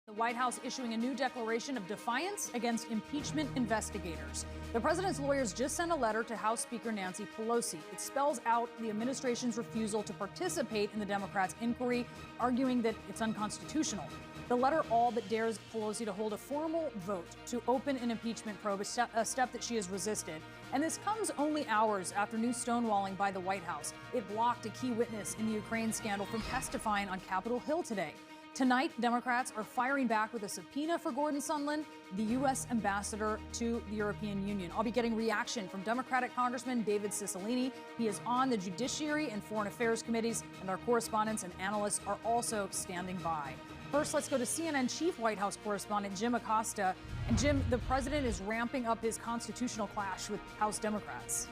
The White House issuing a new declaration of defiance against impeachment investigators. The president's lawyers just sent a letter to House Speaker Nancy Pelosi. It spells out the administration's refusal to participate in the Democrats' inquiry, arguing that it's unconstitutional. The letter all but dares Pelosi to hold a formal vote to open an impeachment probe, a step that she has resisted. And this comes only hours after new stonewalling by the White House. It blocked a key witness in the Ukraine scandal from testifying on Capitol Hill today. Tonight, Democrats are firing back with a subpoena for Gordon Sondland, the U.S. ambassador to the European Union. I'll be getting reaction from Democratic Congressman David Cicilline. He is on the Judiciary and Foreign Affairs committees, and our correspondents and analysts are also standing by. First, let's go to CNN Chief White House Correspondent Jim Acosta. And Jim, the president is ramping up his constitutional clash with House Democrats.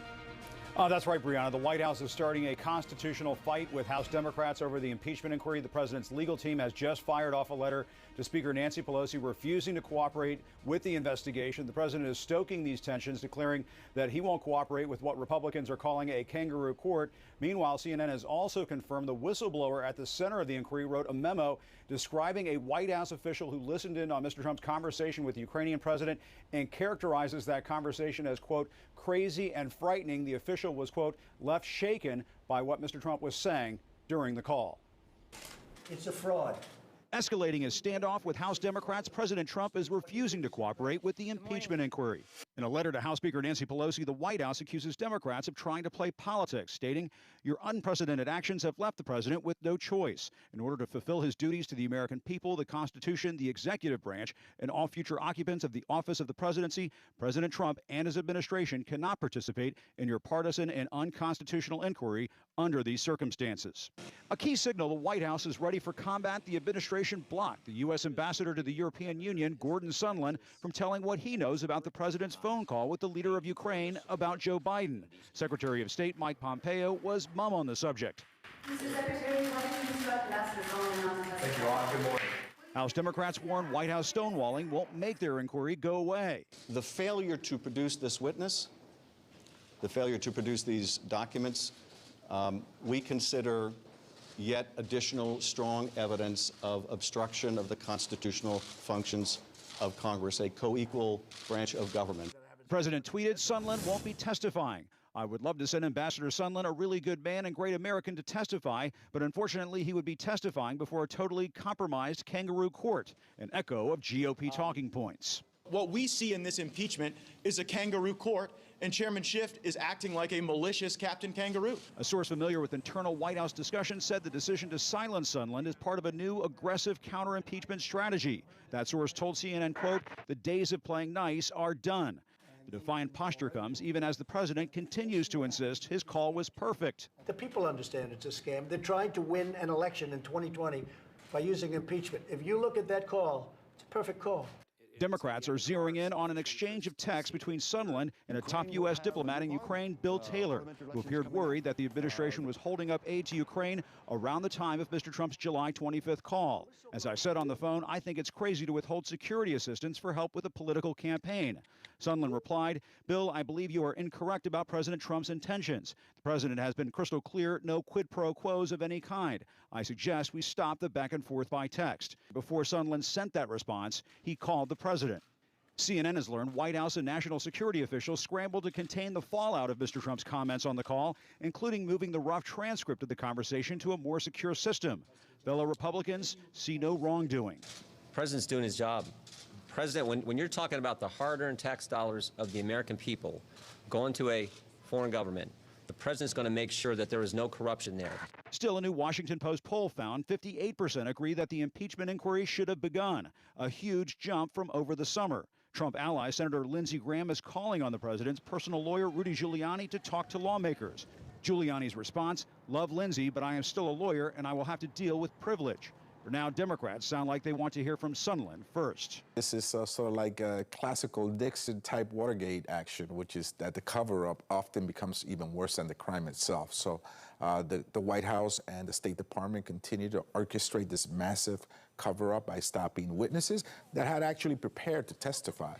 That's right, Brianna. The White House is starting a constitutional fight with House Democrats over the impeachment inquiry. The president's legal team has just fired off a letter to Speaker Nancy Pelosi refusing to cooperate with the investigation. The president is stoking these tensions, declaring that he won't cooperate with what Republicans are calling a kangaroo court. Meanwhile, CNN has also confirmed the whistleblower at the center of the inquiry wrote a memo describing a White House official who listened in on Mr. Trump's conversation with the Ukrainian president and characterizes that conversation as, quote, crazy and frightening. The official was, quote, left shaken by what Mr. Trump was saying during the call. It's a fraud. Escalating his standoff with House Democrats, President Trump is refusing to cooperate with the impeachment inquiry. In a letter to House Speaker Nancy Pelosi, the White House accuses Democrats of trying to play politics, stating, your unprecedented actions have left the president with no choice. In order to fulfill his duties to the American people, the Constitution, the executive branch, and all future occupants of the office of the presidency, President Trump and his administration cannot participate in your partisan and unconstitutional inquiry under these circumstances. A key signal the White House is ready for combat. The administration blocked the U.S. ambassador to the European Union, Gordon Sondland, from telling what he knows about the president's phone call with the leader of Ukraine about Joe Biden. Secretary of State Mike Pompeo was mum on the subject. Mr. Secretary, why did you start last week on Thank you all. Good morning. House Democrats warn White House stonewalling won't make their inquiry go away. The failure to produce this witness, the failure to produce these documents, we consider yet additional strong evidence of obstruction of the constitutional functions of Congress, a co-equal branch of government. The president tweeted, Sondland won't be testifying. I would love to send Ambassador Sondland, a really good man and great American, to testify, but unfortunately he would be testifying before a totally compromised kangaroo court, an echo of GOP talking points. What we see in this impeachment is a kangaroo court, and Chairman Schiff is acting like a malicious Captain Kangaroo. A source familiar with internal White House discussions said the decision to silence Sondland is part of a new aggressive counter-impeachment strategy. That source told CNN, quote, the days of playing nice are done. The defiant posture comes even as the president continues to insist his call was perfect. The people understand it's a scam. They're trying to win an election in 2020 by using impeachment. If you look at that call, it's a perfect call. Democrats are zeroing in on an exchange of texts between Sondland and a top U.S. diplomat in Ukraine, Bill Taylor, who appeared worried that the administration was holding up aid to Ukraine around the time of Mr. Trump's July 25th call. As I said on the phone, I think it's crazy to withhold security assistance for help with a political campaign. Sondland replied, Bill, I believe you are incorrect about President Trump's intentions. The president has been crystal clear, no quid pro quos of any kind. I suggest we stop the back and forth by text. Before Sondland sent that response, he called the president. CNN has learned White House and national security officials scrambled to contain the fallout of Mr. Trump's comments on the call, including moving the rough transcript of the conversation to a more secure system. Fellow Republicans see no wrongdoing. The president's doing his job. President, when you're talking about the hard-earned tax dollars of the American people going to a foreign government, the president's going to make sure that there is no corruption there. Still, a new Washington Post poll found 58% agree that the impeachment inquiry should have begun, a huge jump from over the summer. Trump ally Senator Lindsey Graham is calling on the president's personal lawyer, Rudy Giuliani, to talk to lawmakers. Giuliani's response, love Lindsey, but I am still a lawyer and I will have to deal with privilege. For now, Democrats sound like they want to hear from Sondland first. This is sort of like a classical Nixon-type Watergate action, which is that the cover-up often becomes even worse than the crime itself. So the White House and the State Department continue to orchestrate this massive cover-up by stopping witnesses that had actually prepared to testify.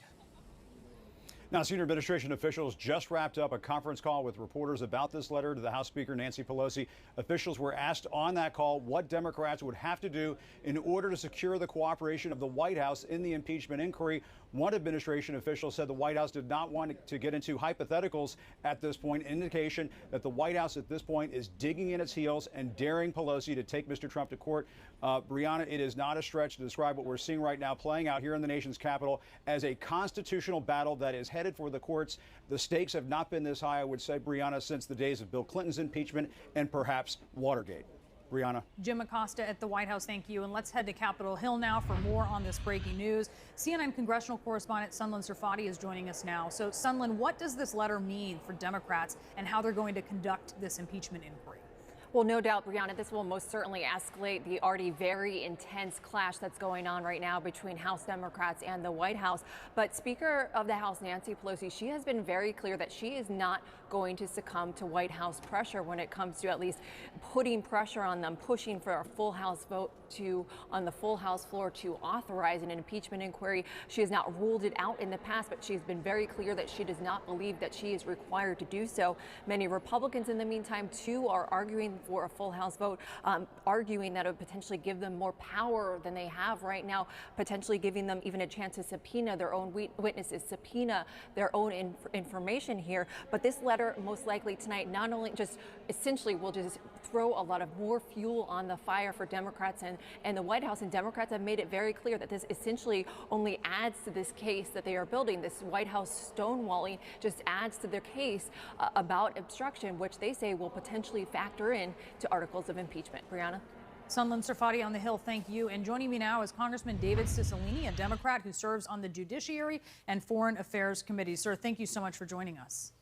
Now, senior administration officials just wrapped up a conference call with reporters about this letter to the House Speaker, Nancy Pelosi. Officials were asked on that call what Democrats would have to do in order to secure the cooperation of the White House in the impeachment inquiry. One administration official said the White House did not want to get into hypotheticals at this point, indication that the White House at this point is digging in its heels and daring Pelosi to take Mr. Trump to court. Brianna, it is not a stretch to describe what we're seeing right now playing out here in the nation's capital as a constitutional battle that is headed for the courts. The stakes have not been this high, I would say, Brianna, since the days of Bill Clinton's impeachment and perhaps Watergate. Brianna. Jim Acosta at the White House, thank you. And let's head to Capitol Hill now for more on this breaking news. CNN congressional correspondent Sunlen Sirfati is joining us now. So, Sunlen, what does this letter mean for Democrats and how they're going to conduct this impeachment inquiry? Well, no doubt, Brianna, this will most certainly escalate the already very intense clash that's going on right now between House Democrats and the White House. But Speaker of the House, Nancy Pelosi, she has been very clear that she is not going to succumb to White House pressure when it comes to at least putting pressure on them, pushing for a full House vote on the full House floor to authorize an impeachment inquiry. She has not ruled it out in the past, but she's been very clear that she does not believe that she is required to do so. Many Republicans, in the meantime, too, are arguing for a full House vote, arguing that it would potentially give them more power than they have right now, potentially giving them even a chance to subpoena their own witnesses, subpoena their own information here. But this letter, most likely tonight, not only just essentially will just throw a lot of more fuel on the fire for Democrats and the White House. And Democrats have made it very clear that this essentially only adds to this case that they are building. This White House stonewalling just adds to their case about obstruction, which they say will potentially factor in to articles of impeachment. Brianna? Sunlen Sirfati on the Hill, thank you. And joining me now is Congressman David Cicilline, a Democrat who serves on the Judiciary and Foreign Affairs Committee. Sir, thank you so much for joining us.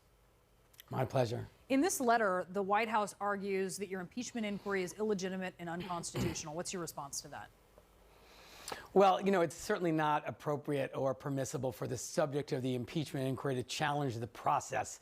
My pleasure. In this letter, the White House argues that your impeachment inquiry is illegitimate and unconstitutional. What's your response to that? Well, you know, it's certainly not appropriate or permissible for the subject of the impeachment inquiry to challenge the process.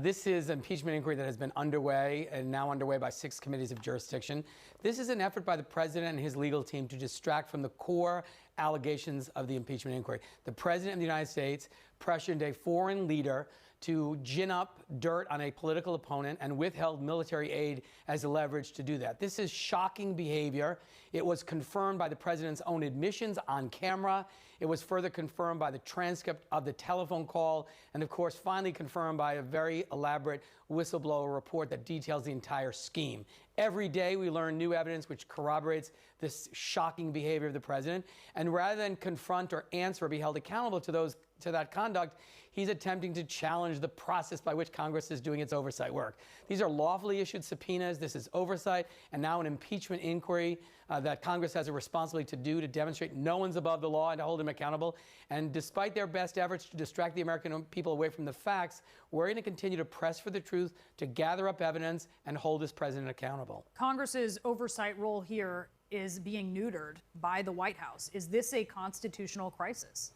This is an impeachment inquiry that has been underway and now underway by 6 committees of jurisdiction. This is an effort by the president and his legal team to distract from the core allegations of the impeachment inquiry. The president of the United States pressured a foreign leader to gin up dirt on a political opponent and withheld military aid as a leverage to do that. This is shocking behavior. It was confirmed by the president's own admissions on camera. It was further confirmed by the transcript of the telephone call, and of course, finally confirmed by a very elaborate whistleblower report that details the entire scheme. Every day we learn new evidence which corroborates this shocking behavior of the president, and rather than confront or answer or be held accountable to that conduct, he's attempting to challenge the process by which Congress is doing its oversight work. These are lawfully issued subpoenas. This is oversight, and now an impeachment inquiry that Congress has a responsibility to do to demonstrate no one's above the law and to hold him accountable. And despite their best efforts to distract the American people away from the facts, we're going to continue to press for the truth, to gather up evidence, and hold this president accountable. Congress's oversight role here is being neutered by the White House. Is this a constitutional crisis?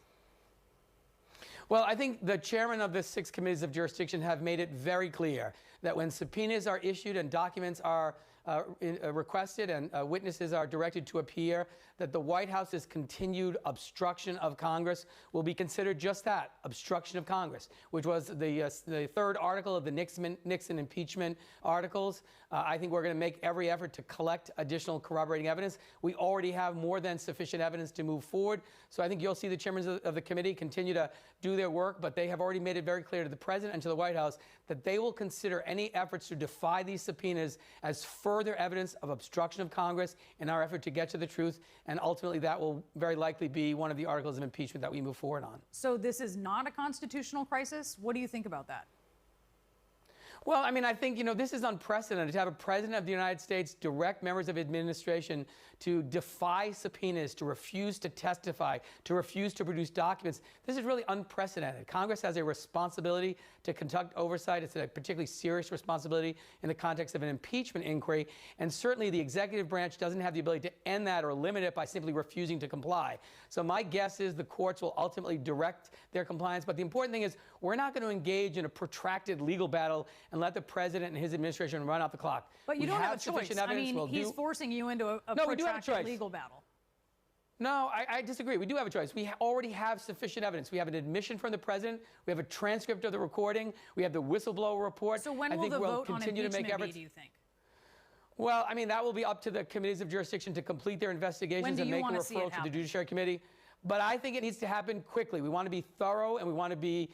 Well, I think the chairman of the 6 committees of jurisdiction have made it very clear that when subpoenas are issued and documents are requested and witnesses are directed to appear, that the White House's continued obstruction of Congress will be considered just that, obstruction of Congress, which was the third article of the Nixon impeachment articles. I think we're going to make every effort to collect additional corroborating evidence. We already have more than sufficient evidence to move forward. So I think you'll see the chairmen of the committee continue to do their work, but they have already made it very clear to the president and to the White House that they will consider any efforts to defy these subpoenas as further evidence of obstruction of Congress in our effort to get to the truth. And ultimately, that will very likely be one of the articles of impeachment that we move forward on. So this is not a constitutional crisis? What do you think about that? Well, I mean, I think, you know, this is unprecedented to have a president of the United States direct members of administration to defy subpoenas, to refuse to testify, to refuse to produce documents. This is really unprecedented. Congress has a responsibility to conduct oversight. It's a particularly serious responsibility in the context of an impeachment inquiry. And certainly the executive branch doesn't have the ability to end that or limit it by simply refusing to comply. So my guess is the courts will ultimately direct their compliance. But the important thing is we're not going to engage in a protracted legal battle and let the president and his administration run out the clock. But you don't have a choice. I mean, he's forcing you into a protracted legal battle. No, I disagree. We do have a choice. We already have sufficient evidence. We have an admission from the president. We have a transcript of the recording. We have the whistleblower report. So when will the vote on impeachment be, do you think? Well, I mean, that will be up to the committees of jurisdiction to complete their investigations and make a referral to the Judiciary Committee. But I think it needs to happen quickly. We want to be thorough and we want to be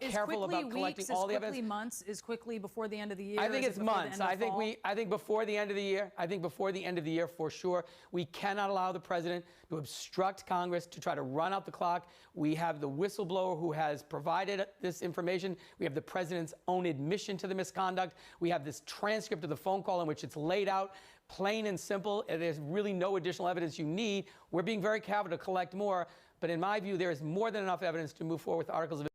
careful about collecting all the evidence. Is quickly months? Is quickly before the end of the year? I think it's months. I think before the end of the year. I think before the end of the year for sure. We cannot allow the president to obstruct Congress, to try to run out the clock. We have the whistleblower who has provided this information. We have the president's own admission to the misconduct. We have this transcript of the phone call in which it's laid out. Plain and simple. There's really no additional evidence you need. We're being very careful to collect more, but in my view, there is more than enough evidence to move forward with articles of